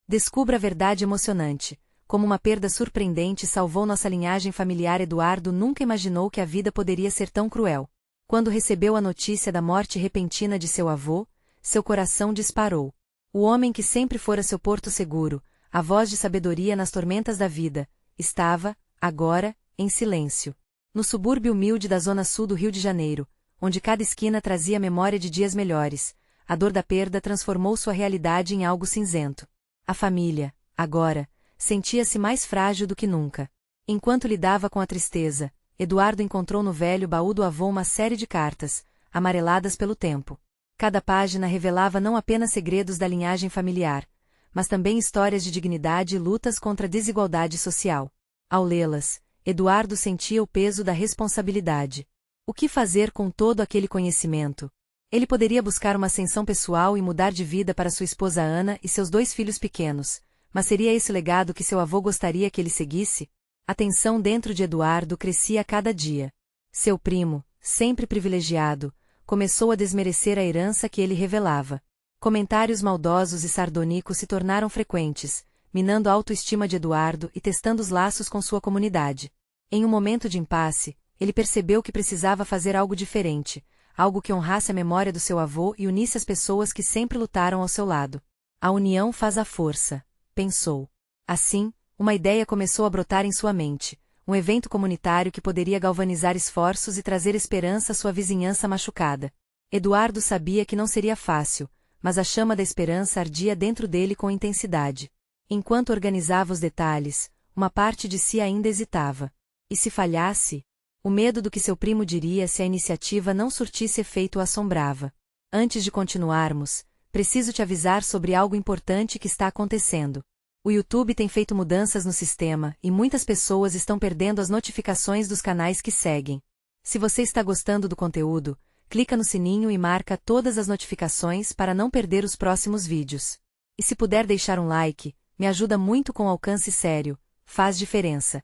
Descubra a verdade emocionante. Como uma perda surpreendente salvou nossa linhagem familiar. Eduardo nunca imaginou que a vida poderia ser tão cruel. Quando recebeu a notícia da morte repentina de seu avô, seu coração disparou. O homem que sempre fora seu porto seguro, a voz de sabedoria nas tormentas da vida, estava, agora, em silêncio. No subúrbio humilde da zona sul do Rio de Janeiro, onde cada esquina trazia memória de dias melhores, a dor da perda transformou sua realidade em algo cinzento. A família, agora, sentia-se mais frágil do que nunca. Enquanto lidava com a tristeza, Eduardo encontrou no velho baú do avô uma série de cartas, amareladas pelo tempo. Cada página revelava não apenas segredos da linhagem familiar, mas também histórias de dignidade e lutas contra a desigualdade social. Ao lê-las, Eduardo sentia o peso da responsabilidade. O que fazer com todo aquele conhecimento? Ele poderia buscar uma ascensão pessoal e mudar de vida para sua esposa Ana e seus 2 filhos pequenos, mas seria esse legado que seu avô gostaria que ele seguisse? A tensão dentro de Eduardo crescia a cada dia. Seu primo, sempre privilegiado, começou a desmerecer a herança que ele revelava. Comentários maldosos e sardônicos se tornaram frequentes, minando a autoestima de Eduardo e testando os laços com sua comunidade. Em um momento de impasse, ele percebeu que precisava fazer algo diferente, algo que honrasse a memória do seu avô e unisse as pessoas que sempre lutaram ao seu lado. A união faz a força, pensou. Assim, uma ideia começou a brotar em sua mente, um evento comunitário que poderia galvanizar esforços e trazer esperança à sua vizinhança machucada. Eduardo sabia que não seria fácil, mas a chama da esperança ardia dentro dele com intensidade. Enquanto organizava os detalhes, uma parte de si ainda hesitava. E se falhasse? O medo do que seu primo diria se a iniciativa não surtisse efeito o assombrava. Antes de continuarmos, preciso te avisar sobre algo importante que está acontecendo. O YouTube tem feito mudanças no sistema e muitas pessoas estão perdendo as notificações dos canais que seguem. Se você está gostando do conteúdo, clica no sininho e marca todas as notificações para não perder os próximos vídeos. E se puder deixar um like, me ajuda muito com alcance sério, faz diferença.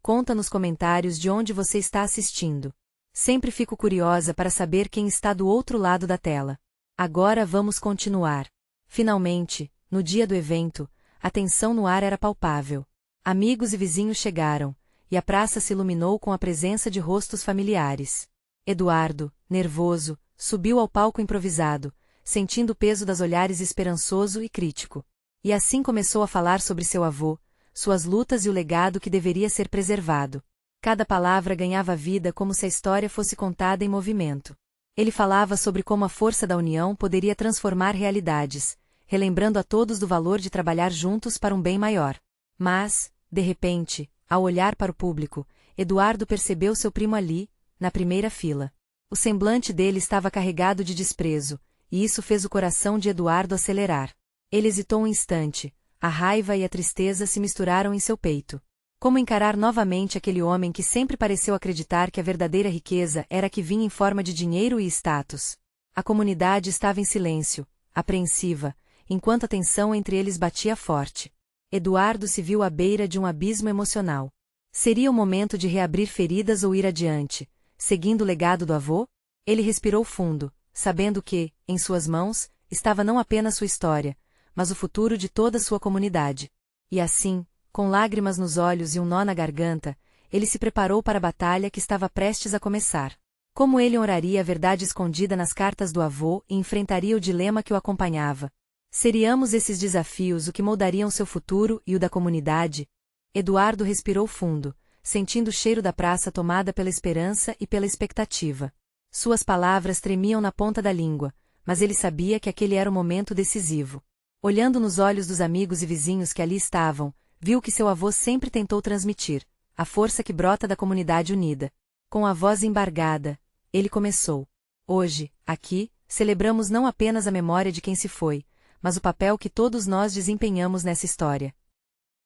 Conta nos comentários de onde você está assistindo. Sempre fico curiosa para saber quem está do outro lado da tela. Agora vamos continuar. Finalmente, no dia do evento, a tensão no ar era palpável. Amigos e vizinhos chegaram, e a praça se iluminou com a presença de rostos familiares. Eduardo, nervoso, subiu ao palco improvisado, sentindo o peso dos olhares esperançoso e crítico. E assim começou a falar sobre seu avô, suas lutas e o legado que deveria ser preservado. Cada palavra ganhava vida como se a história fosse contada em movimento. Ele falava sobre como a força da união poderia transformar realidades, relembrando a todos do valor de trabalhar juntos para um bem maior. Mas, de repente, ao olhar para o público, Eduardo percebeu seu primo ali, na primeira fila. O semblante dele estava carregado de desprezo, e isso fez o coração de Eduardo acelerar. Ele hesitou um instante. A raiva e a tristeza se misturaram em seu peito. Como encarar novamente aquele homem que sempre pareceu acreditar que a verdadeira riqueza era a que vinha em forma de dinheiro e status? A comunidade estava em silêncio, apreensiva, enquanto a tensão entre eles batia forte. Eduardo se viu à beira de um abismo emocional. Seria o momento de reabrir feridas ou ir adiante, seguindo o legado do avô? Ele respirou fundo, sabendo que, em suas mãos, estava não apenas sua história, mas o futuro de toda sua comunidade. E assim, com lágrimas nos olhos e um nó na garganta, ele se preparou para a batalha que estava prestes a começar. Como ele honraria a verdade escondida nas cartas do avô e enfrentaria o dilema que o acompanhava? Seriamos esses desafios o que moldariam seu futuro e o da comunidade? Eduardo respirou fundo, sentindo o cheiro da praça tomada pela esperança e pela expectativa. Suas palavras tremiam na ponta da língua, mas ele sabia que aquele era o momento decisivo. Olhando nos olhos dos amigos e vizinhos que ali estavam, viu que seu avô sempre tentou transmitir, a força que brota da comunidade unida. Com a voz embargada, ele começou. Hoje, aqui, celebramos não apenas a memória de quem se foi, mas o papel que todos nós desempenhamos nessa história.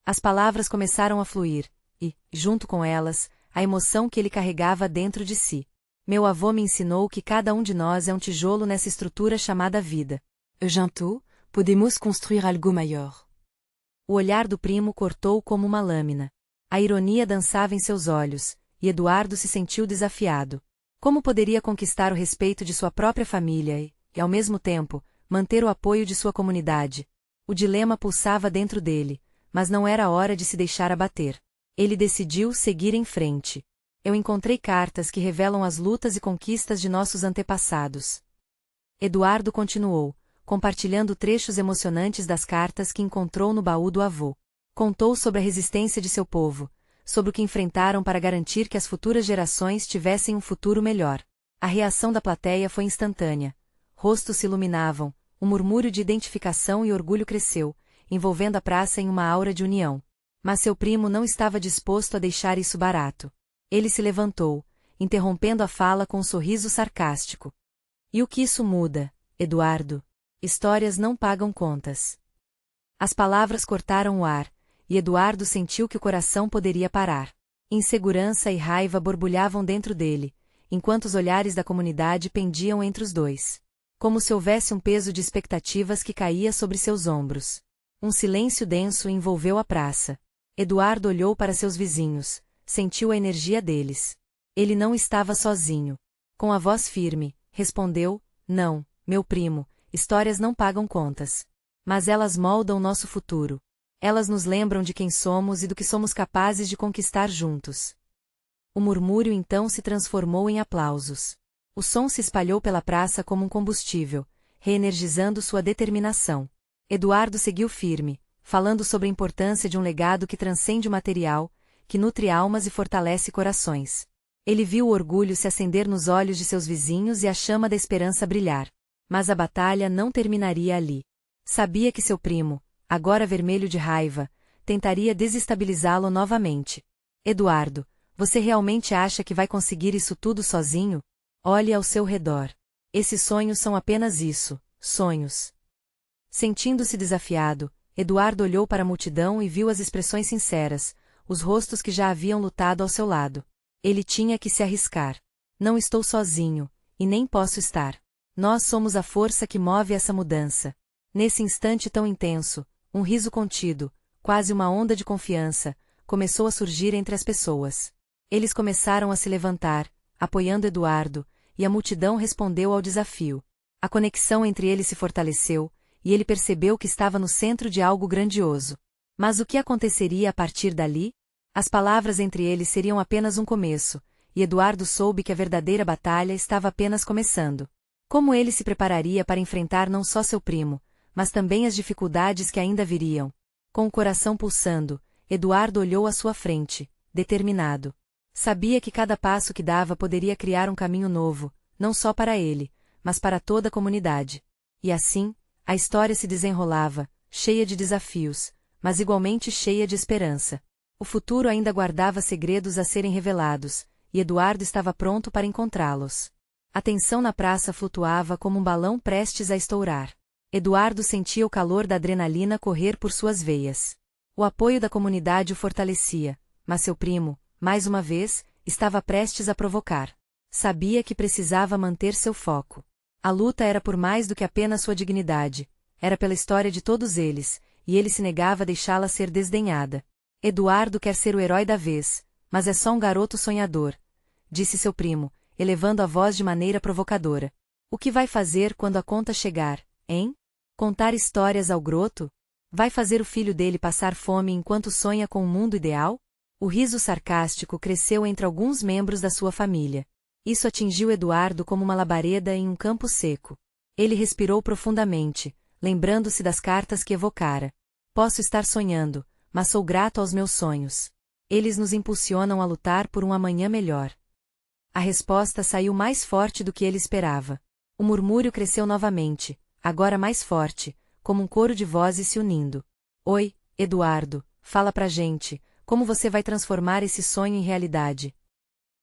As palavras começaram a fluir, e, junto com elas, a emoção que ele carregava dentro de si. Meu avô me ensinou que cada um de nós é um tijolo nessa estrutura chamada vida. Juntos, podemos construir algo maior. O olhar do primo cortou como uma lâmina. A ironia dançava em seus olhos, e Eduardo se sentiu desafiado. Como poderia conquistar o respeito de sua própria família e, ao mesmo tempo, manter o apoio de sua comunidade? O dilema pulsava dentro dele, mas não era hora de se deixar abater. Ele decidiu seguir em frente. Eu encontrei cartas que revelam as lutas e conquistas de nossos antepassados. Eduardo continuou, compartilhando trechos emocionantes das cartas que encontrou no baú do avô. Contou sobre a resistência de seu povo, sobre o que enfrentaram para garantir que as futuras gerações tivessem um futuro melhor. A reação da plateia foi instantânea. Rostos se iluminavam, um murmúrio de identificação e orgulho cresceu, envolvendo a praça em uma aura de união. Mas seu primo não estava disposto a deixar isso barato. Ele se levantou, interrompendo a fala com um sorriso sarcástico. E o que isso muda, Eduardo? Histórias não pagam contas. As palavras cortaram o ar, e Eduardo sentiu que o coração poderia parar. Insegurança e raiva borbulhavam dentro dele, enquanto os olhares da comunidade pendiam entre os dois. Como se houvesse um peso de expectativas que caía sobre seus ombros. Um silêncio denso envolveu a praça. Eduardo olhou para seus vizinhos, sentiu a energia deles. Ele não estava sozinho. Com a voz firme, respondeu: não, meu primo, histórias não pagam contas. Mas elas moldam nosso futuro. Elas nos lembram de quem somos e do que somos capazes de conquistar juntos. O murmúrio então se transformou em aplausos. O som se espalhou pela praça como um combustível, reenergizando sua determinação. Eduardo seguiu firme, falando sobre a importância de um legado que transcende o material, que nutre almas e fortalece corações. Ele viu o orgulho se acender nos olhos de seus vizinhos e a chama da esperança brilhar. Mas a batalha não terminaria ali. Sabia que seu primo, agora vermelho de raiva, tentaria desestabilizá-lo novamente. Eduardo, você realmente acha que vai conseguir isso tudo sozinho? Olhe ao seu redor. Esses sonhos são apenas isso, sonhos. Sentindo-se desafiado, Eduardo olhou para a multidão e viu as expressões sinceras, os rostos que já haviam lutado ao seu lado. Ele tinha que se arriscar. Não estou sozinho, e nem posso estar. Nós somos a força que move essa mudança. Nesse instante tão intenso, um riso contido, quase uma onda de confiança, começou a surgir entre as pessoas. Eles começaram a se levantar, apoiando Eduardo, e a multidão respondeu ao desafio. A conexão entre eles se fortaleceu, e ele percebeu que estava no centro de algo grandioso. Mas o que aconteceria a partir dali? As palavras entre eles seriam apenas um começo, e Eduardo soube que a verdadeira batalha estava apenas começando. Como ele se prepararia para enfrentar não só seu primo, mas também as dificuldades que ainda viriam? Com o coração pulsando, Eduardo olhou à sua frente, determinado. Sabia que cada passo que dava poderia criar um caminho novo, não só para ele, mas para toda a comunidade. E assim, a história se desenrolava, cheia de desafios, mas igualmente cheia de esperança. O futuro ainda guardava segredos a serem revelados, e Eduardo estava pronto para encontrá-los. A tensão na praça flutuava como um balão prestes a estourar. Eduardo sentia o calor da adrenalina correr por suas veias. O apoio da comunidade o fortalecia, mas seu primo, mais uma vez, estava prestes a provocar. Sabia que precisava manter seu foco. A luta era por mais do que apenas sua dignidade, era pela história de todos eles, e ele se negava a deixá-la ser desdenhada. Eduardo quer ser o herói da vez, mas é só um garoto sonhador, disse seu primo, elevando a voz de maneira provocadora. O que vai fazer quando a conta chegar, hein? Contar histórias ao Groto? Vai fazer o filho dele passar fome enquanto sonha com um mundo ideal? O riso sarcástico cresceu entre alguns membros da sua família. Isso atingiu Eduardo como uma labareda em um campo seco. Ele respirou profundamente, lembrando-se das cartas que evocara. Posso estar sonhando, mas sou grato aos meus sonhos. Eles nos impulsionam a lutar por um amanhã melhor. A resposta saiu mais forte do que ele esperava. O murmúrio cresceu novamente, agora mais forte, como um coro de vozes se unindo. Oi, Eduardo, fala pra gente, como você vai transformar esse sonho em realidade?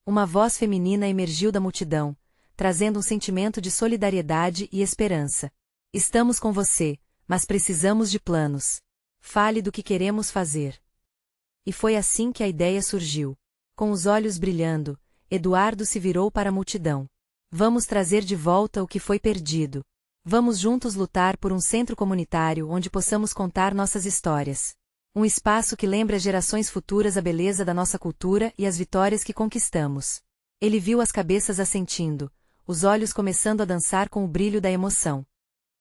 Uma voz feminina emergiu da multidão, trazendo um sentimento de solidariedade e esperança. Estamos com você, mas precisamos de planos. Fale do que queremos fazer. E foi assim que a ideia surgiu. Com os olhos brilhando, Eduardo se virou para a multidão. Vamos trazer de volta o que foi perdido. Vamos juntos lutar por um centro comunitário onde possamos contar nossas histórias. Um espaço que lembre às gerações futuras a beleza da nossa cultura e as vitórias que conquistamos. Ele viu as cabeças assentindo, os olhos começando a dançar com o brilho da emoção.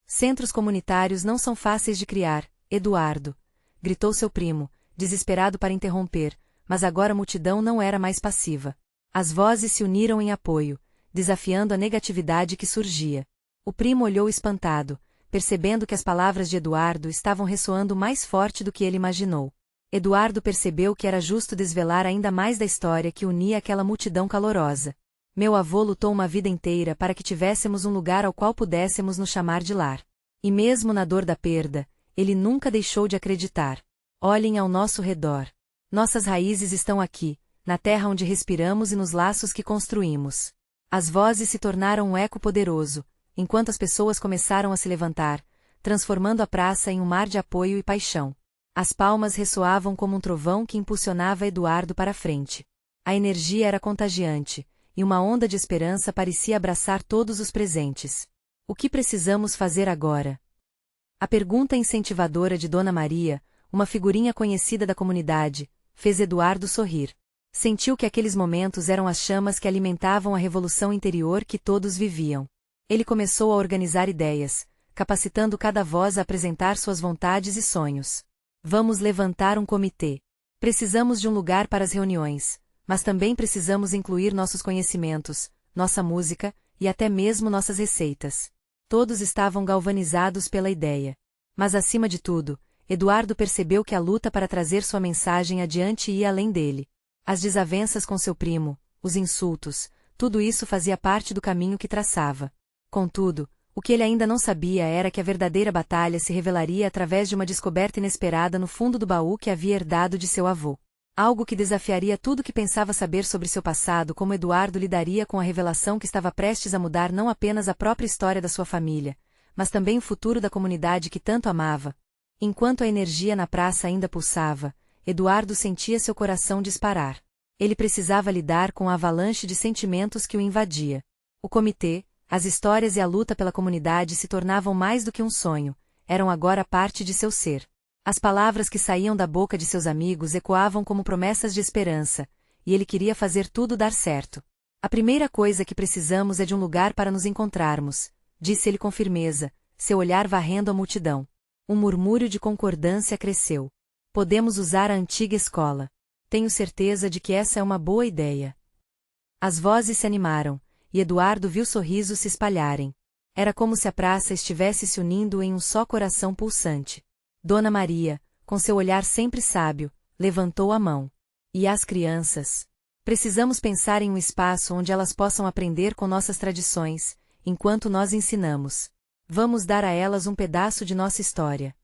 Centros comunitários não são fáceis de criar, Eduardo! Gritou seu primo, desesperado para interromper, mas agora a multidão não era mais passiva. As vozes se uniram em apoio, desafiando a negatividade que surgia. O primo olhou espantado, percebendo que as palavras de Eduardo estavam ressoando mais forte do que ele imaginou. Eduardo percebeu que era justo desvelar ainda mais da história que unia aquela multidão calorosa. Meu avô lutou uma vida inteira para que tivéssemos um lugar ao qual pudéssemos nos chamar de lar. E mesmo na dor da perda, ele nunca deixou de acreditar. Olhem ao nosso redor. Nossas raízes estão aqui, na terra onde respiramos e nos laços que construímos. As vozes se tornaram um eco poderoso, enquanto as pessoas começaram a se levantar, transformando a praça em um mar de apoio e paixão. As palmas ressoavam como um trovão que impulsionava Eduardo para a frente. A energia era contagiante, e uma onda de esperança parecia abraçar todos os presentes. O que precisamos fazer agora? A pergunta incentivadora de Dona Maria, uma figurinha conhecida da comunidade, fez Eduardo sorrir. Sentiu que aqueles momentos eram as chamas que alimentavam a revolução interior que todos viviam. Ele começou a organizar ideias, capacitando cada voz a apresentar suas vontades e sonhos. Vamos levantar um comitê. Precisamos de um lugar para as reuniões, mas também precisamos incluir nossos conhecimentos, nossa música e até mesmo nossas receitas. Todos estavam galvanizados pela ideia. Mas acima de tudo, Eduardo percebeu que a luta para trazer sua mensagem adiante ia além dele. As desavenças com seu primo, os insultos, tudo isso fazia parte do caminho que traçava. Contudo, o que ele ainda não sabia era que a verdadeira batalha se revelaria através de uma descoberta inesperada no fundo do baú que havia herdado de seu avô. Algo que desafiaria tudo que pensava saber sobre seu passado, como Eduardo lidaria com a revelação que estava prestes a mudar não apenas a própria história da sua família, mas também o futuro da comunidade que tanto amava. Enquanto a energia na praça ainda pulsava, Eduardo sentia seu coração disparar. Ele precisava lidar com a avalanche de sentimentos que o invadia. O comitê, as histórias e a luta pela comunidade se tornavam mais do que um sonho, eram agora parte de seu ser. As palavras que saíam da boca de seus amigos ecoavam como promessas de esperança, e ele queria fazer tudo dar certo. A primeira coisa que precisamos é de um lugar para nos encontrarmos, disse ele com firmeza, seu olhar varrendo a multidão. Um murmúrio de concordância cresceu. Podemos usar a antiga escola. Tenho certeza de que essa é uma boa ideia. As vozes se animaram, e Eduardo viu sorrisos se espalharem. Era como se a praça estivesse se unindo em um só coração pulsante. Dona Maria, com seu olhar sempre sábio, levantou a mão. E as crianças? Precisamos pensar em um espaço onde elas possam aprender com nossas tradições, enquanto nós ensinamos. Vamos dar a elas um pedaço de nossa história.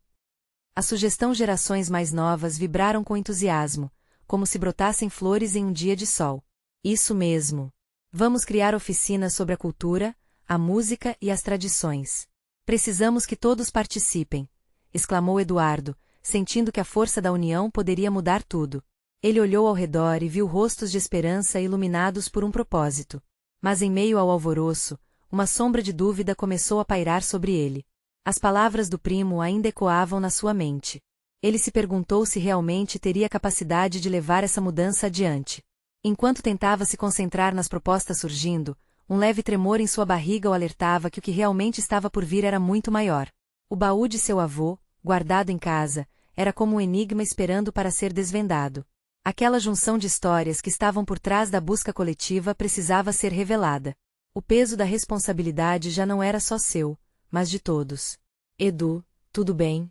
A sugestão gerações mais novas vibraram com entusiasmo, como se brotassem flores em um dia de sol. Isso mesmo. Vamos criar oficinas sobre a cultura, a música e as tradições. Precisamos que todos participem, exclamou Eduardo, sentindo que a força da união poderia mudar tudo. Ele olhou ao redor e viu rostos de esperança iluminados por um propósito. Mas em meio ao alvoroço, uma sombra de dúvida começou a pairar sobre ele. As palavras do primo ainda ecoavam na sua mente. Ele se perguntou se realmente teria capacidade de levar essa mudança adiante. Enquanto tentava se concentrar nas propostas surgindo, um leve tremor em sua barriga o alertava que o que realmente estava por vir era muito maior. O baú de seu avô, guardado em casa, era como um enigma esperando para ser desvendado. Aquela junção de histórias que estavam por trás da busca coletiva precisava ser revelada. O peso da responsabilidade já não era só seu, mas de todos. Edu, tudo bem?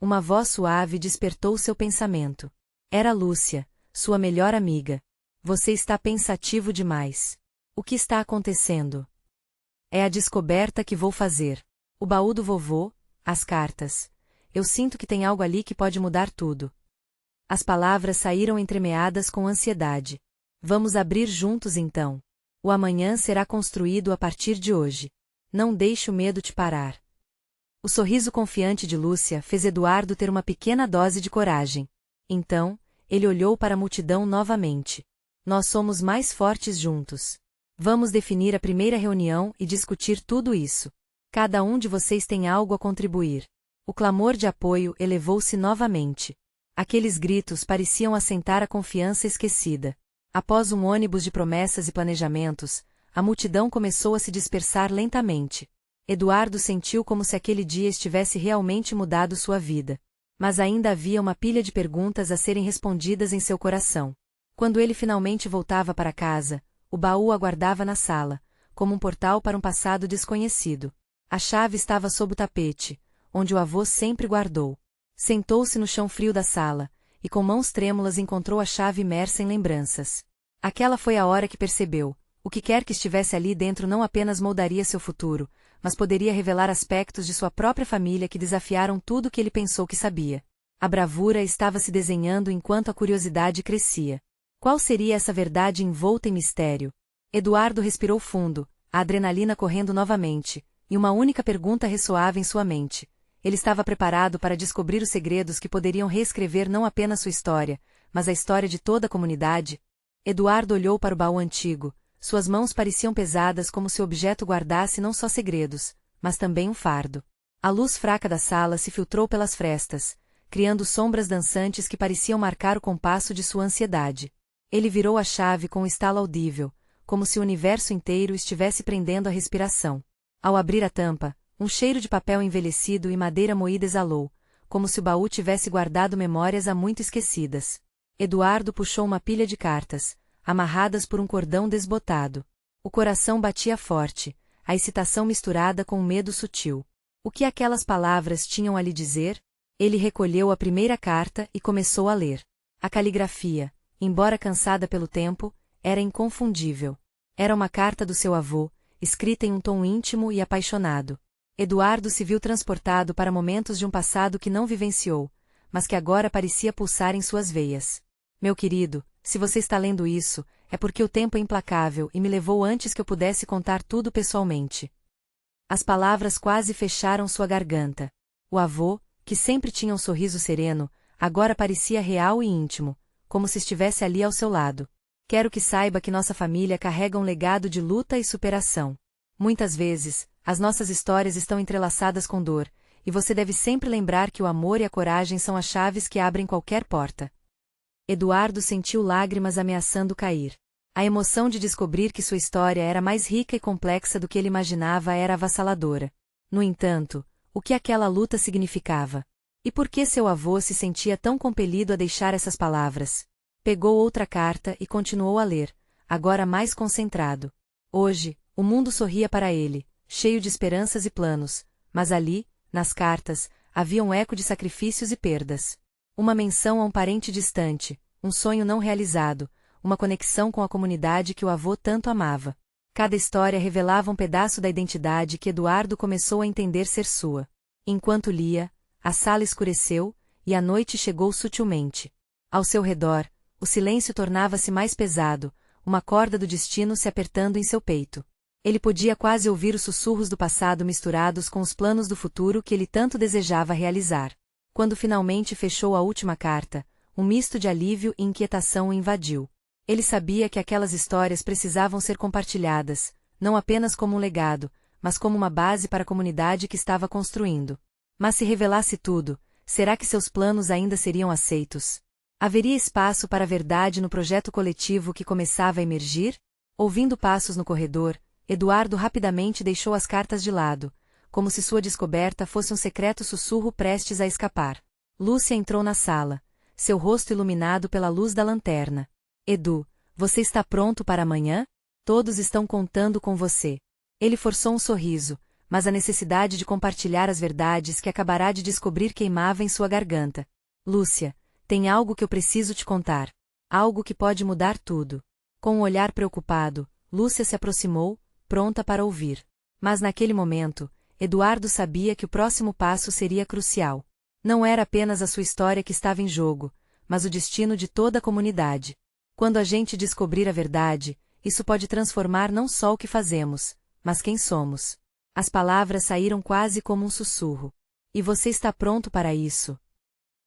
Uma voz suave despertou seu pensamento. Era Lúcia, sua melhor amiga. Você está pensativo demais. O que está acontecendo? É a descoberta que vou fazer. O baú do vovô, as cartas. Eu sinto que tem algo ali que pode mudar tudo. As palavras saíram entremeadas com ansiedade. Vamos abrir juntos então. O amanhã será construído a partir de hoje. Não deixe o medo te parar. O sorriso confiante de Lúcia fez Eduardo ter uma pequena dose de coragem. Então, ele olhou para a multidão novamente. Nós somos mais fortes juntos. Vamos definir a primeira reunião e discutir tudo isso. Cada um de vocês tem algo a contribuir. O clamor de apoio elevou-se novamente. Aqueles gritos pareciam assentar a confiança esquecida. Após um ônibus de promessas e planejamentos, a multidão começou a se dispersar lentamente. Eduardo sentiu como se aquele dia estivesse realmente mudado sua vida. Mas ainda havia uma pilha de perguntas a serem respondidas em seu coração. Quando ele finalmente voltava para casa, o baú aguardava na sala, como um portal para um passado desconhecido. A chave estava sob o tapete, onde o avô sempre guardou. Sentou-se no chão frio da sala, e com mãos trêmulas encontrou a chave imersa em lembranças. Aquela foi a hora que percebeu: o que quer que estivesse ali dentro não apenas moldaria seu futuro, mas poderia revelar aspectos de sua própria família que desafiaram tudo o que ele pensou que sabia. A bravura estava se desenhando enquanto a curiosidade crescia. Qual seria essa verdade envolta em mistério? Eduardo respirou fundo, a adrenalina correndo novamente, e uma única pergunta ressoava em sua mente. Ele estava preparado para descobrir os segredos que poderiam reescrever não apenas sua história, mas a história de toda a comunidade. Eduardo olhou para o baú antigo. Suas mãos pareciam pesadas como se o objeto guardasse não só segredos, mas também um fardo. A luz fraca da sala se filtrou pelas frestas, criando sombras dançantes que pareciam marcar o compasso de sua ansiedade. Ele virou a chave com um estalo audível, como se o universo inteiro estivesse prendendo a respiração. Ao abrir a tampa, um cheiro de papel envelhecido e madeira moída exalou, como se o baú tivesse guardado memórias há muito esquecidas. Eduardo puxou uma pilha de cartas, amarradas por um cordão desbotado. O coração batia forte, a excitação misturada com um medo sutil. O que aquelas palavras tinham a lhe dizer? Ele recolheu a primeira carta e começou a ler. A caligrafia, embora cansada pelo tempo, era inconfundível. Era uma carta do seu avô, escrita em um tom íntimo e apaixonado. Eduardo se viu transportado para momentos de um passado que não vivenciou, mas que agora parecia pulsar em suas veias. Meu querido, se você está lendo isso, é porque o tempo é implacável e me levou antes que eu pudesse contar tudo pessoalmente. As palavras quase fecharam sua garganta. O avô, que sempre tinha um sorriso sereno, agora parecia real e íntimo, como se estivesse ali ao seu lado. Quero que saiba que nossa família carrega um legado de luta e superação. Muitas vezes, as nossas histórias estão entrelaçadas com dor, e você deve sempre lembrar que o amor e a coragem são as chaves que abrem qualquer porta. Eduardo sentiu lágrimas ameaçando cair. A emoção de descobrir que sua história era mais rica e complexa do que ele imaginava era avassaladora. No entanto, o que aquela luta significava? E por que seu avô se sentia tão compelido a deixar essas palavras? Pegou outra carta e continuou a ler, agora mais concentrado. Hoje, o mundo sorria para ele, cheio de esperanças e planos, mas ali, nas cartas, havia um eco de sacrifícios e perdas. Uma menção a um parente distante, um sonho não realizado, uma conexão com a comunidade que o avô tanto amava. Cada história revelava um pedaço da identidade que Eduardo começou a entender ser sua. Enquanto lia, a sala escureceu, e a noite chegou sutilmente. Ao seu redor, o silêncio tornava-se mais pesado, uma corda do destino se apertando em seu peito. Ele podia quase ouvir os sussurros do passado misturados com os planos do futuro que ele tanto desejava realizar. Quando finalmente fechou a última carta, um misto de alívio e inquietação o invadiu. Ele sabia que aquelas histórias precisavam ser compartilhadas, não apenas como um legado, mas como uma base para a comunidade que estava construindo. Mas se revelasse tudo, será que seus planos ainda seriam aceitos? Haveria espaço para a verdade no projeto coletivo que começava a emergir? Ouvindo passos no corredor, Eduardo rapidamente deixou as cartas de lado, como se sua descoberta fosse um secreto sussurro prestes a escapar. Lúcia entrou na sala, seu rosto iluminado pela luz da lanterna. Edu, você está pronto para amanhã? Todos estão contando com você. Ele forçou um sorriso, mas a necessidade de compartilhar as verdades que acabará de descobrir queimava em sua garganta. Lúcia, tem algo que eu preciso te contar. Algo que pode mudar tudo. Com um olhar preocupado, Lúcia se aproximou, pronta para ouvir. Mas naquele momento, Eduardo sabia que o próximo passo seria crucial. Não era apenas a sua história que estava em jogo, mas o destino de toda a comunidade. Quando a gente descobrir a verdade, isso pode transformar não só o que fazemos, mas quem somos. As palavras saíram quase como um sussurro. E você está pronto para isso?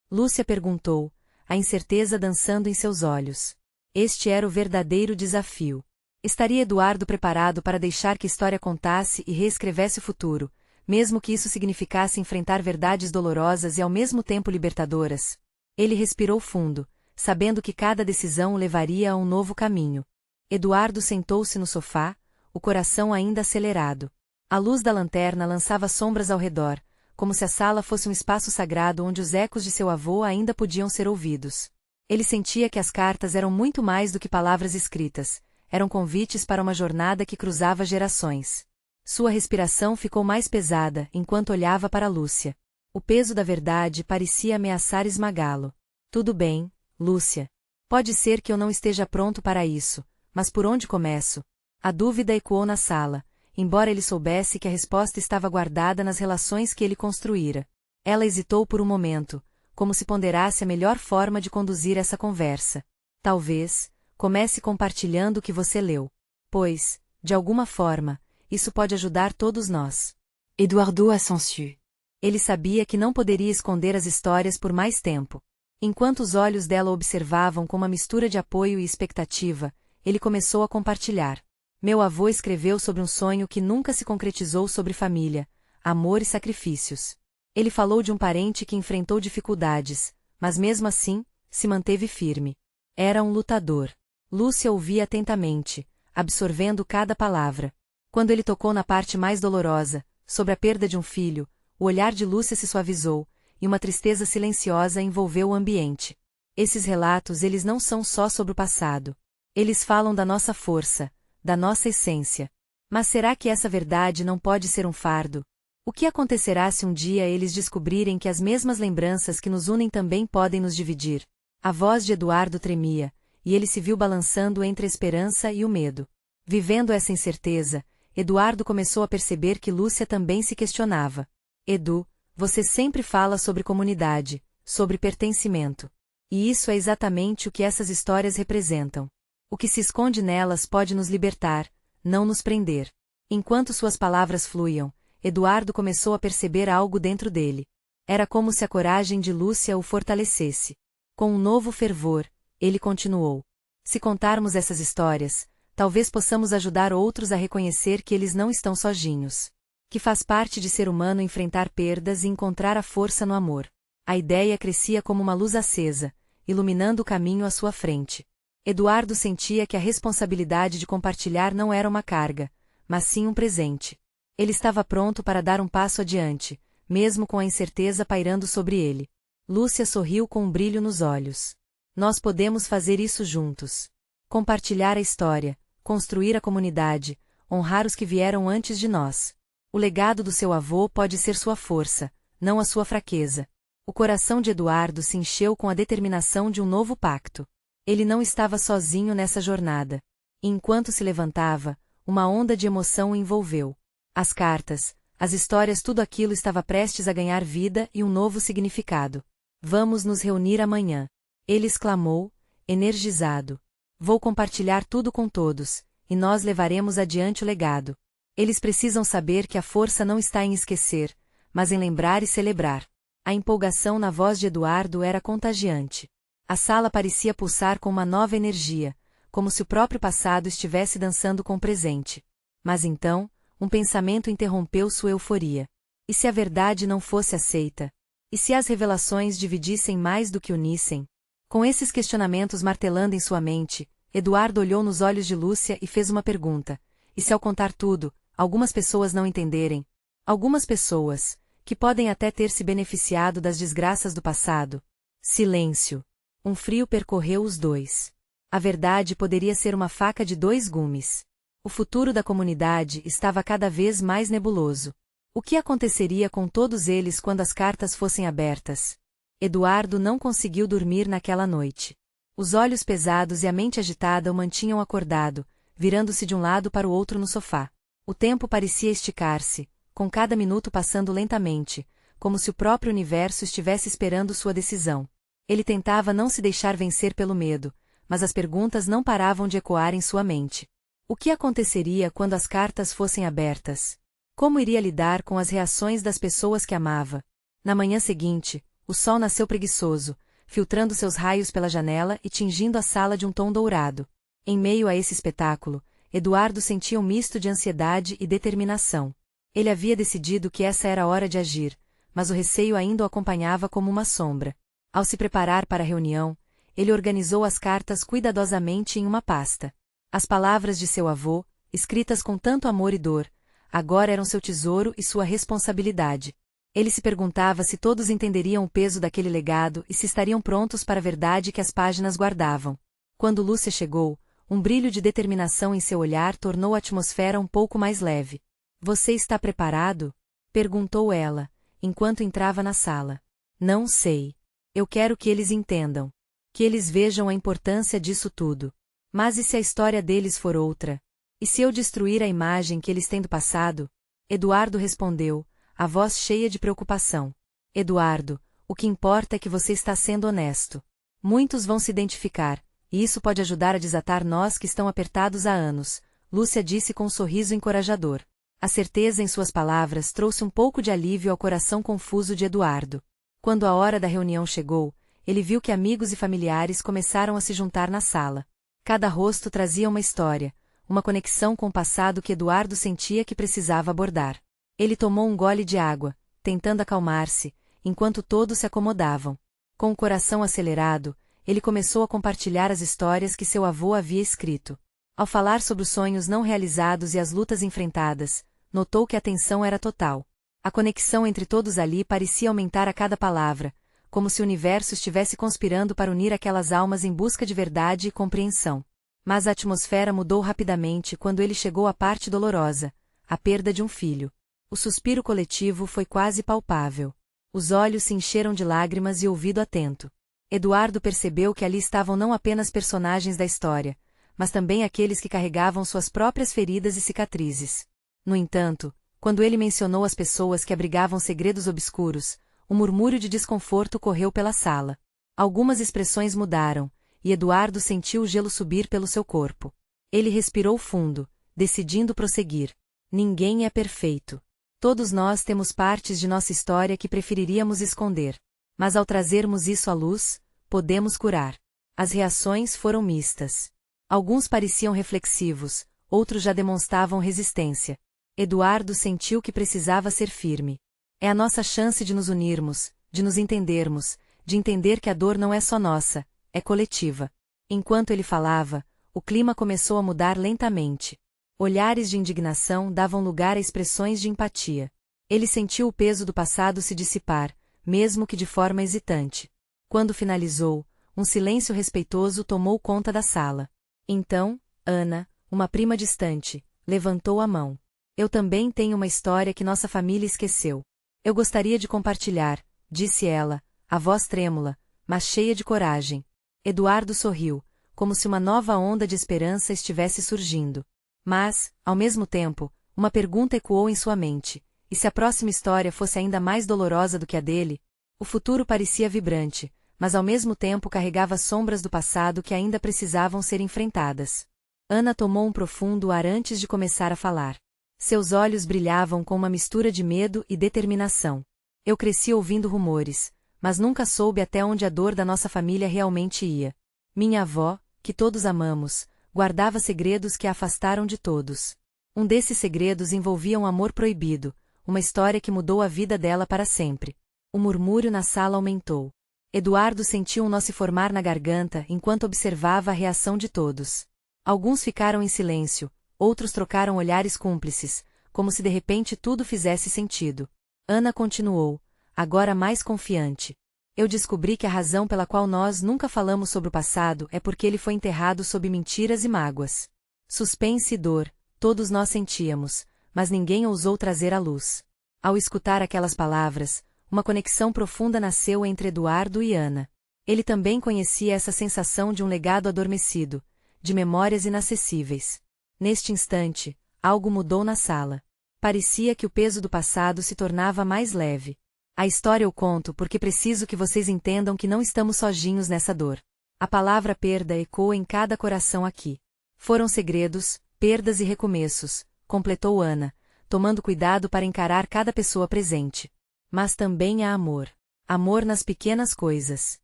Lúcia perguntou, a incerteza dançando em seus olhos. Este era o verdadeiro desafio. Estaria Eduardo preparado para deixar que a história contasse e reescrevesse o futuro, mesmo que isso significasse enfrentar verdades dolorosas e ao mesmo tempo libertadoras? Ele respirou fundo, sabendo que cada decisão o levaria a um novo caminho. Eduardo sentou-se no sofá, o coração ainda acelerado. A luz da lanterna lançava sombras ao redor, como se a sala fosse um espaço sagrado onde os ecos de seu avô ainda podiam ser ouvidos. Ele sentia que as cartas eram muito mais do que palavras escritas, eram convites para uma jornada que cruzava gerações. Sua respiração ficou mais pesada enquanto olhava para Lúcia. O peso da verdade parecia ameaçar esmagá-lo. Tudo bem, Lúcia. Pode ser que eu não esteja pronto para isso, mas por onde começo? A dúvida ecoou na sala, embora ele soubesse que a resposta estava guardada nas relações que ele construíra. Ela hesitou por um momento, como se ponderasse a melhor forma de conduzir essa conversa. Talvez, comece compartilhando o que você leu. Pois, de alguma forma, isso pode ajudar todos nós. Eduardo Ascensiu. Ele sabia que não poderia esconder as histórias por mais tempo. Enquanto os olhos dela observavam com uma mistura de apoio e expectativa, ele começou a compartilhar. Meu avô escreveu sobre um sonho que nunca se concretizou sobre família, amor e sacrifícios. Ele falou de um parente que enfrentou dificuldades, mas mesmo assim, se manteve firme. Era um lutador. Lúcia ouvia atentamente, absorvendo cada palavra. Quando ele tocou na parte mais dolorosa, sobre a perda de um filho, o olhar de Lúcia se suavizou, e uma tristeza silenciosa envolveu o ambiente. Esses relatos eles não são só sobre o passado. Eles falam da nossa força, da nossa essência. Mas será que essa verdade não pode ser um fardo? O que acontecerá se um dia eles descobrirem que as mesmas lembranças que nos unem também podem nos dividir? A voz de Eduardo tremia, e ele se viu balançando entre a esperança e o medo. Vivendo essa incerteza, Eduardo começou a perceber que Lúcia também se questionava. Edu, você sempre fala sobre comunidade, sobre pertencimento. E isso é exatamente o que essas histórias representam. O que se esconde nelas pode nos libertar, não nos prender. Enquanto suas palavras fluíam, Eduardo começou a perceber algo dentro dele. Era como se a coragem de Lúcia o fortalecesse. Com um novo fervor, ele continuou. Se contarmos essas histórias, talvez possamos ajudar outros a reconhecer que eles não estão sozinhos. Que faz parte de ser humano enfrentar perdas e encontrar a força no amor. A ideia crescia como uma luz acesa, iluminando o caminho à sua frente. Eduardo sentia que a responsabilidade de compartilhar não era uma carga, mas sim um presente. Ele estava pronto para dar um passo adiante, mesmo com a incerteza pairando sobre ele. Lúcia sorriu com um brilho nos olhos. Nós podemos fazer isso juntos. Compartilhar a história, construir a comunidade, honrar os que vieram antes de nós. O legado do seu avô pode ser sua força, não a sua fraqueza. O coração de Eduardo se encheu com a determinação de um novo pacto. Ele não estava sozinho nessa jornada. E enquanto se levantava, uma onda de emoção o envolveu. As cartas, as histórias, tudo aquilo estava prestes a ganhar vida e um novo significado. Vamos nos reunir amanhã. Ele exclamou, energizado. Vou compartilhar tudo com todos, e nós levaremos adiante o legado. Eles precisam saber que a força não está em esquecer, mas em lembrar e celebrar. A empolgação na voz de Eduardo era contagiante. A sala parecia pulsar com uma nova energia, como se o próprio passado estivesse dançando com o presente. Mas então, um pensamento interrompeu sua euforia. E se a verdade não fosse aceita? E se as revelações dividissem mais do que unissem? Com esses questionamentos martelando em sua mente, Eduardo olhou nos olhos de Lúcia e fez uma pergunta. E se ao contar tudo, algumas pessoas não entenderem? Algumas pessoas, que podem até ter se beneficiado das desgraças do passado? Silêncio. Um frio percorreu os dois. A verdade poderia ser uma faca de dois gumes. O futuro da comunidade estava cada vez mais nebuloso. O que aconteceria com todos eles quando as cartas fossem abertas? Eduardo não conseguiu dormir naquela noite. Os olhos pesados e a mente agitada o mantinham acordado, virando-se de um lado para o outro no sofá. O tempo parecia esticar-se, com cada minuto passando lentamente, como se o próprio universo estivesse esperando sua decisão. Ele tentava não se deixar vencer pelo medo, mas as perguntas não paravam de ecoar em sua mente. O que aconteceria quando as cartas fossem abertas? Como iria lidar com as reações das pessoas que amava? Na manhã seguinte, o sol nasceu preguiçoso, filtrando seus raios pela janela e tingindo a sala de um tom dourado. Em meio a esse espetáculo, Eduardo sentia um misto de ansiedade e determinação. Ele havia decidido que essa era a hora de agir, mas o receio ainda o acompanhava como uma sombra. Ao se preparar para a reunião, ele organizou as cartas cuidadosamente em uma pasta. As palavras de seu avô, escritas com tanto amor e dor, agora eram seu tesouro e sua responsabilidade. Ele se perguntava se todos entenderiam o peso daquele legado e se estariam prontos para a verdade que as páginas guardavam. Quando Lúcia chegou, um brilho de determinação em seu olhar tornou a atmosfera um pouco mais leve. Você está preparado? Perguntou ela, enquanto entrava na sala. Não sei. Eu quero que eles entendam. Que eles vejam a importância disso tudo. Mas e se a história deles for outra? E se eu destruir a imagem que eles têm do passado? Eduardo respondeu, a voz cheia de preocupação. Eduardo, o que importa é que você está sendo honesto. Muitos vão se identificar, e isso pode ajudar a desatar nós que estão apertados há anos, Lúcia disse com um sorriso encorajador. A certeza em suas palavras trouxe um pouco de alívio ao coração confuso de Eduardo. Quando a hora da reunião chegou, ele viu que amigos e familiares começaram a se juntar na sala. Cada rosto trazia uma história, uma conexão com o passado que Eduardo sentia que precisava abordar. Ele tomou um gole de água, tentando acalmar-se, enquanto todos se acomodavam. Com o coração acelerado, ele começou a compartilhar as histórias que seu avô havia escrito. Ao falar sobre os sonhos não realizados e as lutas enfrentadas, notou que a tensão era total. A conexão entre todos ali parecia aumentar a cada palavra, como se o universo estivesse conspirando para unir aquelas almas em busca de verdade e compreensão. Mas a atmosfera mudou rapidamente quando ele chegou à parte dolorosa, a perda de um filho. O suspiro coletivo foi quase palpável. Os olhos se encheram de lágrimas e o ouvido atento. Eduardo percebeu que ali estavam não apenas personagens da história, mas também aqueles que carregavam suas próprias feridas e cicatrizes. No entanto, quando ele mencionou as pessoas que abrigavam segredos obscuros, um murmúrio de desconforto correu pela sala. Algumas expressões mudaram, e Eduardo sentiu o gelo subir pelo seu corpo. Ele respirou fundo, decidindo prosseguir. Ninguém é perfeito. Todos nós temos partes de nossa história que preferiríamos esconder. Mas ao trazermos isso à luz, podemos curar. As reações foram mistas. Alguns pareciam reflexivos, outros já demonstravam resistência. Eduardo sentiu que precisava ser firme. É a nossa chance de nos unirmos, de nos entendermos, de entender que a dor não é só nossa, é coletiva. Enquanto ele falava, o clima começou a mudar lentamente. Olhares de indignação davam lugar a expressões de empatia. Ele sentiu o peso do passado se dissipar, mesmo que de forma hesitante. Quando finalizou, um silêncio respeitoso tomou conta da sala. Então, Ana, uma prima distante, levantou a mão. Eu também tenho uma história que nossa família esqueceu. Eu gostaria de compartilhar, disse ela, a voz trêmula, mas cheia de coragem. Eduardo sorriu, como se uma nova onda de esperança estivesse surgindo. Mas, ao mesmo tempo, uma pergunta ecoou em sua mente. E se a próxima história fosse ainda mais dolorosa do que a dele? O futuro parecia vibrante, mas ao mesmo tempo carregava sombras do passado que ainda precisavam ser enfrentadas. Ana tomou um profundo ar antes de começar a falar. Seus olhos brilhavam com uma mistura de medo e determinação. Eu cresci ouvindo rumores, mas nunca soube até onde a dor da nossa família realmente ia. Minha avó, que todos amamos, guardava segredos que a afastaram de todos. Um desses segredos envolvia um amor proibido, uma história que mudou a vida dela para sempre. O murmúrio na sala aumentou. Eduardo sentiu um nó se formar na garganta enquanto observava a reação de todos. Alguns ficaram em silêncio, outros trocaram olhares cúmplices, como se de repente tudo fizesse sentido. Ana continuou, agora mais confiante. Eu descobri que a razão pela qual nós nunca falamos sobre o passado é porque ele foi enterrado sob mentiras e mágoas. Suspense e dor, todos nós sentíamos, mas ninguém ousou trazer à luz. Ao escutar aquelas palavras, uma conexão profunda nasceu entre Eduardo e Ana. Ele também conhecia essa sensação de um legado adormecido, de memórias inacessíveis. Neste instante, algo mudou na sala. Parecia que o peso do passado se tornava mais leve. A história eu conto porque preciso que vocês entendam que não estamos sozinhos nessa dor. A palavra perda ecoa em cada coração aqui. Foram segredos, perdas e recomeços, completou Ana, tomando cuidado para encarar cada pessoa presente. Mas também há amor. Amor nas pequenas coisas.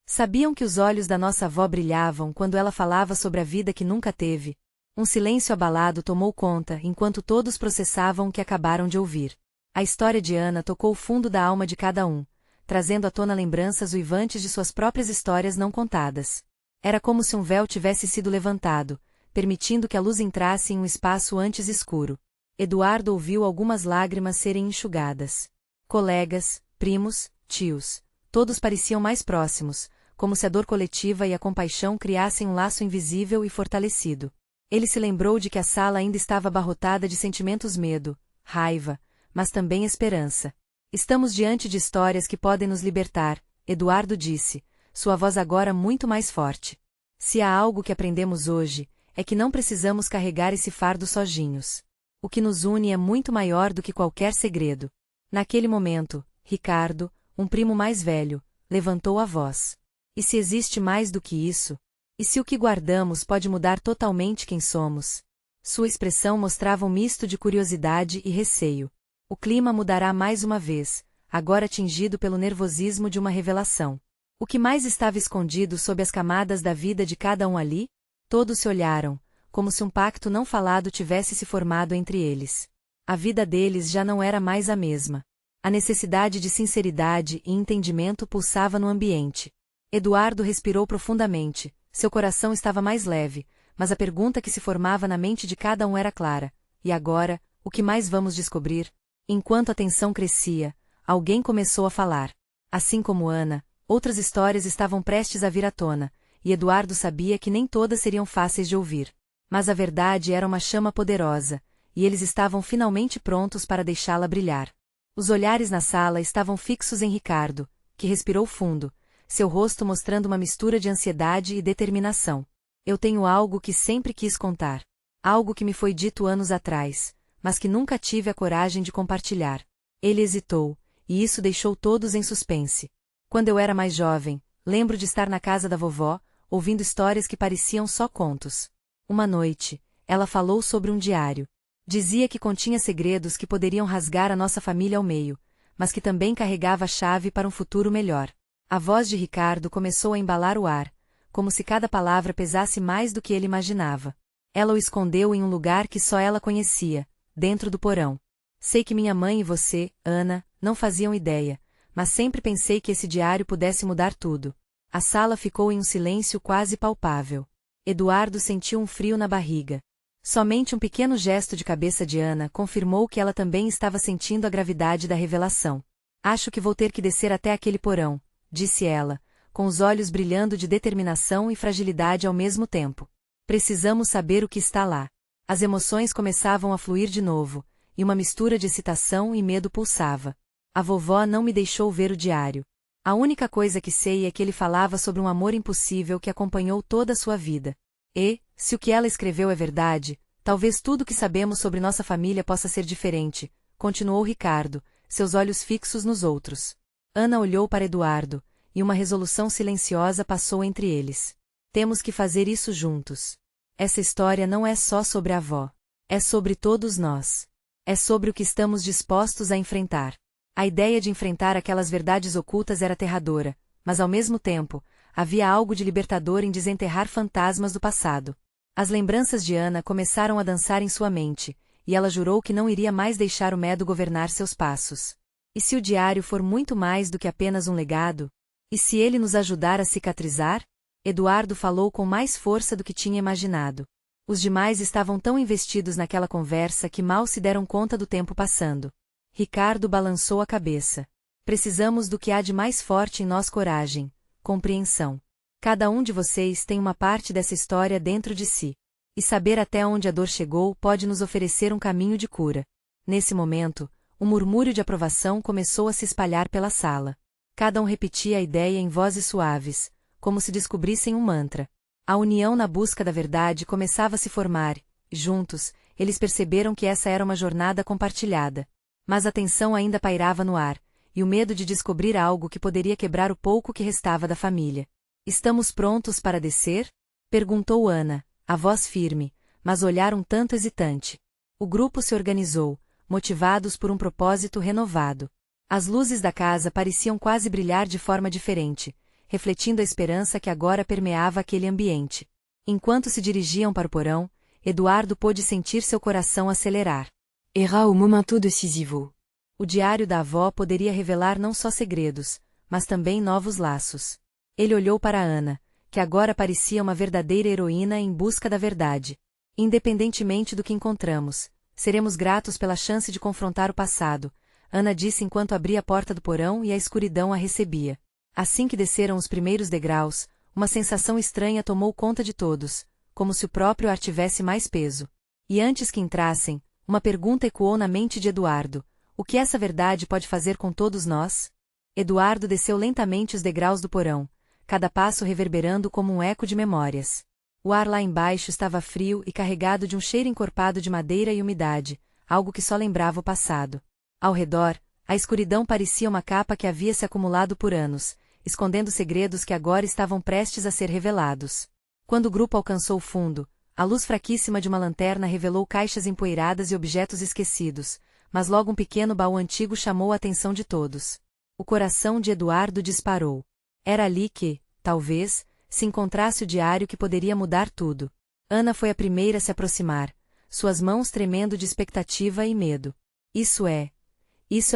Sabiam que os olhos da nossa avó brilhavam quando ela falava sobre a vida que nunca teve? Um silêncio abalado tomou conta enquanto todos processavam o que acabaram de ouvir. A história de Ana tocou o fundo da alma de cada um, trazendo à tona lembranças uivantes de suas próprias histórias não contadas. Era como se um véu tivesse sido levantado, permitindo que a luz entrasse em um espaço antes escuro. Eduardo ouviu algumas lágrimas serem enxugadas. Colegas, primos, tios, todos pareciam mais próximos, como se a dor coletiva e a compaixão criassem um laço invisível e fortalecido. Ele se lembrou de que a sala ainda estava abarrotada de sentimentos medo, raiva, mas também esperança. Estamos diante de histórias que podem nos libertar, Eduardo disse, sua voz agora muito mais forte. Se há algo que aprendemos hoje, é que não precisamos carregar esse fardo sozinhos. O que nos une é muito maior do que qualquer segredo. Naquele momento, Ricardo, um primo mais velho, levantou a voz. E se existe mais do que isso? E se o que guardamos pode mudar totalmente quem somos? Sua expressão mostrava um misto de curiosidade e receio. O clima mudará mais uma vez, agora tingido pelo nervosismo de uma revelação. O que mais estava escondido sob as camadas da vida de cada um ali? Todos se olharam, como se um pacto não falado tivesse se formado entre eles. A vida deles já não era mais a mesma. A necessidade de sinceridade e entendimento pulsava no ambiente. Eduardo respirou profundamente, seu coração estava mais leve, mas a pergunta que se formava na mente de cada um era clara. E agora, o que mais vamos descobrir? Enquanto a tensão crescia, alguém começou a falar. Assim como Ana, outras histórias estavam prestes a vir à tona, e Eduardo sabia que nem todas seriam fáceis de ouvir. Mas a verdade era uma chama poderosa, e eles estavam finalmente prontos para deixá-la brilhar. Os olhares na sala estavam fixos em Ricardo, que respirou fundo, seu rosto mostrando uma mistura de ansiedade e determinação. Eu tenho algo que sempre quis contar. Algo que me foi dito anos atrás, mas que nunca tive a coragem de compartilhar. Ele hesitou, e isso deixou todos em suspense. Quando eu era mais jovem, lembro de estar na casa da vovó, ouvindo histórias que pareciam só contos. Uma noite, ela falou sobre um diário. Dizia que continha segredos que poderiam rasgar a nossa família ao meio, mas que também carregava a chave para um futuro melhor. A voz de Ricardo começou a embalar o ar, como se cada palavra pesasse mais do que ele imaginava. Ela o escondeu em um lugar que só ela conhecia, dentro do porão. Sei que minha mãe e você, Ana, não faziam ideia, mas sempre pensei que esse diário pudesse mudar tudo. A sala ficou em um silêncio quase palpável. Eduardo sentiu um frio na barriga. Somente um pequeno gesto de cabeça de Ana confirmou que ela também estava sentindo a gravidade da revelação. Acho que vou ter que descer até aquele porão, disse ela, com os olhos brilhando de determinação e fragilidade ao mesmo tempo. Precisamos saber o que está lá. As emoções começavam a fluir de novo, e uma mistura de excitação e medo pulsava. A vovó não me deixou ver o diário. A única coisa que sei é que ele falava sobre um amor impossível que acompanhou toda a sua vida. E, se o que ela escreveu é verdade, talvez tudo o que sabemos sobre nossa família possa ser diferente, continuou Ricardo, seus olhos fixos nos outros. Ana olhou para Eduardo, e uma resolução silenciosa passou entre eles. Temos que fazer isso juntos. Essa história não é só sobre a avó. É sobre todos nós. É sobre o que estamos dispostos a enfrentar. A ideia de enfrentar aquelas verdades ocultas era aterradora, mas ao mesmo tempo, havia algo de libertador em desenterrar fantasmas do passado. As lembranças de Ana começaram a dançar em sua mente, e ela jurou que não iria mais deixar o medo governar seus passos. E se o diário for muito mais do que apenas um legado? E se ele nos ajudar a cicatrizar? Eduardo falou com mais força do que tinha imaginado. Os demais estavam tão investidos naquela conversa que mal se deram conta do tempo passando. Ricardo balançou a cabeça. Precisamos do que há de mais forte em nós: coragem, compreensão. Cada um de vocês tem uma parte dessa história dentro de si. E saber até onde a dor chegou pode nos oferecer um caminho de cura. Nesse momento, um murmúrio de aprovação começou a se espalhar pela sala. Cada um repetia a ideia em vozes suaves, como se descobrissem um mantra. A união na busca da verdade começava a se formar, e juntos, eles perceberam que essa era uma jornada compartilhada. Mas a tensão ainda pairava no ar, e o medo de descobrir algo que poderia quebrar o pouco que restava da família. Estamos prontos para descer? Perguntou Ana, a voz firme, mas olhar um tanto hesitante. O grupo se organizou, motivados por um propósito renovado. As luzes da casa pareciam quase brilhar de forma diferente, refletindo a esperança que agora permeava aquele ambiente. Enquanto se dirigiam para o porão, Eduardo pôde sentir seu coração acelerar. Era o momento decisivo. O diário da avó poderia revelar não só segredos, mas também novos laços. Ele olhou para Ana, que agora parecia uma verdadeira heroína em busca da verdade. Independentemente do que encontramos, Seremos gratos pela chance de confrontar o passado, Ana disse enquanto abria a porta do porão e a escuridão a recebia. Assim que desceram os primeiros degraus, uma sensação estranha tomou conta de todos, como se o próprio ar tivesse mais peso. E antes que entrassem, uma pergunta ecoou na mente de Eduardo: o que essa verdade pode fazer com todos nós? Eduardo desceu lentamente os degraus do porão, cada passo reverberando como um eco de memórias. O ar lá embaixo estava frio e carregado de um cheiro encorpado de madeira e umidade, algo que só lembrava o passado. Ao redor, a escuridão parecia uma capa que havia se acumulado por anos, escondendo segredos que agora estavam prestes a ser revelados. Quando o grupo alcançou o fundo, a luz fraquíssima de uma lanterna revelou caixas empoeiradas e objetos esquecidos, mas logo um pequeno baú antigo chamou a atenção de todos. O coração de Eduardo disparou. Era ali que, talvez, se encontrasse o diário que poderia mudar tudo. Ana foi a primeira a se aproximar, suas mãos tremendo de expectativa e medo. Isso é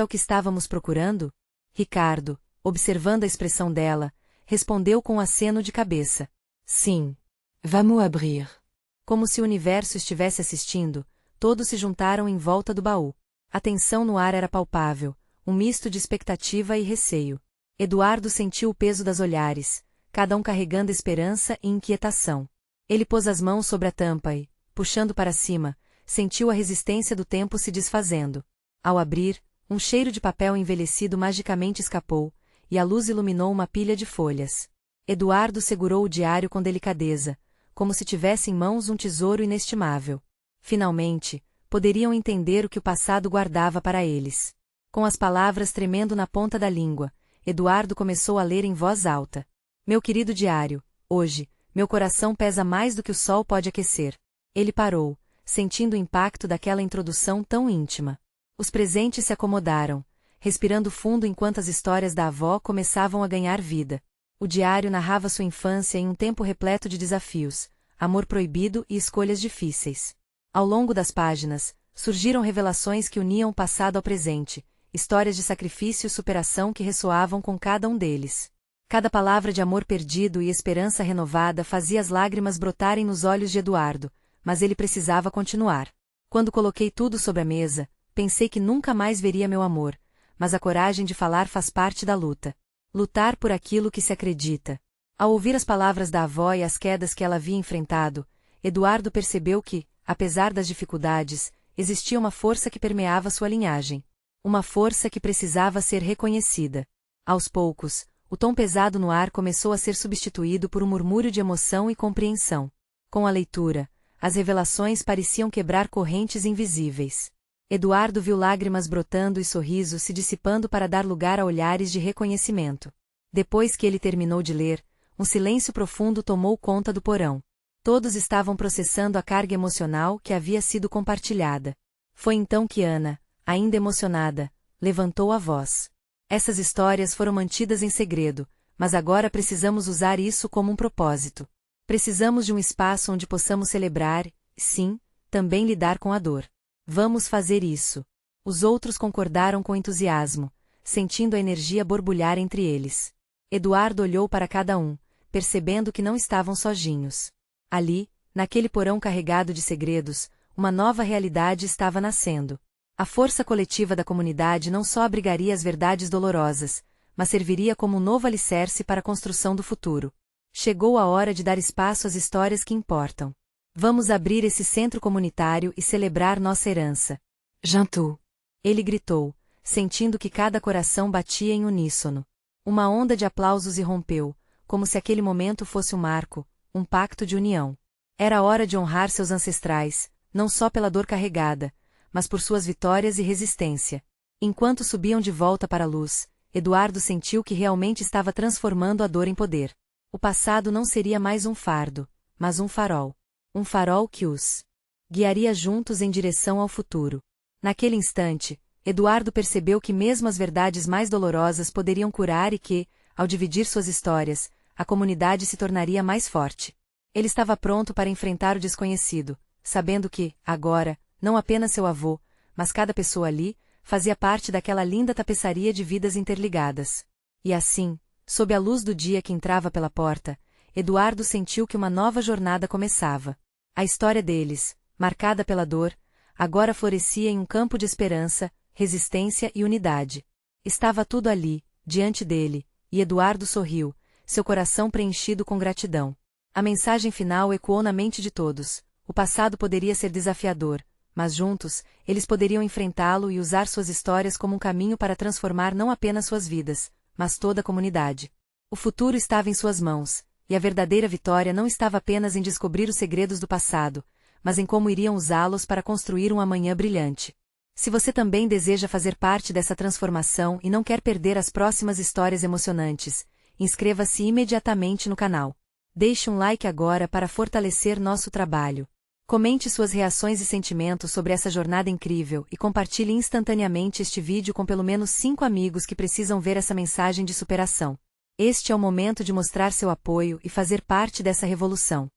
o que estávamos procurando? Ricardo, observando a expressão dela, respondeu com um aceno de cabeça. Sim. Vamos abrir. Como se o universo estivesse assistindo, todos se juntaram em volta do baú. A tensão no ar era palpável, um misto de expectativa e receio. Eduardo sentiu o peso das olhares, cada um carregando esperança e inquietação. Ele pôs as mãos sobre a tampa e, puxando para cima, sentiu a resistência do tempo se desfazendo. Ao abrir, um cheiro de papel envelhecido magicamente escapou, e a luz iluminou uma pilha de folhas. Eduardo segurou o diário com delicadeza, como se tivesse em mãos um tesouro inestimável. Finalmente, poderiam entender o que o passado guardava para eles. Com as palavras tremendo na ponta da língua, Eduardo começou a ler em voz alta. Meu querido diário, hoje, meu coração pesa mais do que o sol pode aquecer. Ele parou, sentindo o impacto daquela introdução tão íntima. Os presentes se acomodaram, respirando fundo enquanto as histórias da avó começavam a ganhar vida. O diário narrava sua infância em um tempo repleto de desafios, amor proibido e escolhas difíceis. Ao longo das páginas, surgiram revelações que uniam o passado ao presente, histórias de sacrifício e superação que ressoavam com cada um deles. Cada palavra de amor perdido e esperança renovada fazia as lágrimas brotarem nos olhos de Eduardo, mas ele precisava continuar. Quando coloquei tudo sobre a mesa, pensei que nunca mais veria meu amor, mas a coragem de falar faz parte da luta. Lutar por aquilo que se acredita. Ao ouvir as palavras da avó e as quedas que ela havia enfrentado, Eduardo percebeu que, apesar das dificuldades, existia uma força que permeava sua linhagem. Uma força que precisava ser reconhecida. Aos poucos, o tom pesado no ar começou a ser substituído por um murmúrio de emoção e compreensão. Com a leitura, as revelações pareciam quebrar correntes invisíveis. Eduardo viu lágrimas brotando e sorrisos se dissipando para dar lugar a olhares de reconhecimento. Depois que ele terminou de ler, um silêncio profundo tomou conta do porão. Todos estavam processando a carga emocional que havia sido compartilhada. Foi então que Ana, ainda emocionada, levantou a voz. Essas histórias foram mantidas em segredo, mas agora precisamos usar isso como um propósito. Precisamos de um espaço onde possamos celebrar, e, sim, também lidar com a dor. Vamos fazer isso. Os outros concordaram com entusiasmo, sentindo a energia borbulhar entre eles. Eduardo olhou para cada um, percebendo que não estavam sozinhos. Ali, naquele porão carregado de segredos, uma nova realidade estava nascendo. A força coletiva da comunidade não só abrigaria as verdades dolorosas, mas serviria como um novo alicerce para a construção do futuro. Chegou a hora de dar espaço às histórias que importam. Vamos abrir esse centro comunitário e celebrar nossa herança. Jantou. Ele gritou, sentindo que cada coração batia em uníssono. Uma onda de aplausos irrompeu, como se aquele momento fosse um marco, um pacto de união. Era hora de honrar seus ancestrais, não só pela dor carregada, mas por suas vitórias e resistência. Enquanto subiam de volta para a luz, Eduardo sentiu que realmente estava transformando a dor em poder. O passado não seria mais um fardo, mas um farol. Um farol que os guiaria juntos em direção ao futuro. Naquele instante, Eduardo percebeu que mesmo as verdades mais dolorosas poderiam curar e que, ao dividir suas histórias, a comunidade se tornaria mais forte. Ele estava pronto para enfrentar o desconhecido, sabendo que, agora, não apenas seu avô, mas cada pessoa ali, fazia parte daquela linda tapeçaria de vidas interligadas. E assim, sob a luz do dia que entrava pela porta, Eduardo sentiu que uma nova jornada começava. A história deles, marcada pela dor, agora florescia em um campo de esperança, resistência e unidade. Estava tudo ali, diante dele, e Eduardo sorriu, seu coração preenchido com gratidão. A mensagem final ecoou na mente de todos. O passado poderia ser desafiador, mas juntos, eles poderiam enfrentá-lo e usar suas histórias como um caminho para transformar não apenas suas vidas, mas toda a comunidade. O futuro estava em suas mãos, e a verdadeira vitória não estava apenas em descobrir os segredos do passado, mas em como iriam usá-los para construir um amanhã brilhante. Se você também deseja fazer parte dessa transformação e não quer perder as próximas histórias emocionantes, inscreva-se imediatamente no canal. Deixe um like agora para fortalecer nosso trabalho. Comente suas reações e sentimentos sobre essa jornada incrível e compartilhe instantaneamente este vídeo com pelo menos 5 amigos que precisam ver essa mensagem de superação. Este é o momento de mostrar seu apoio e fazer parte dessa revolução.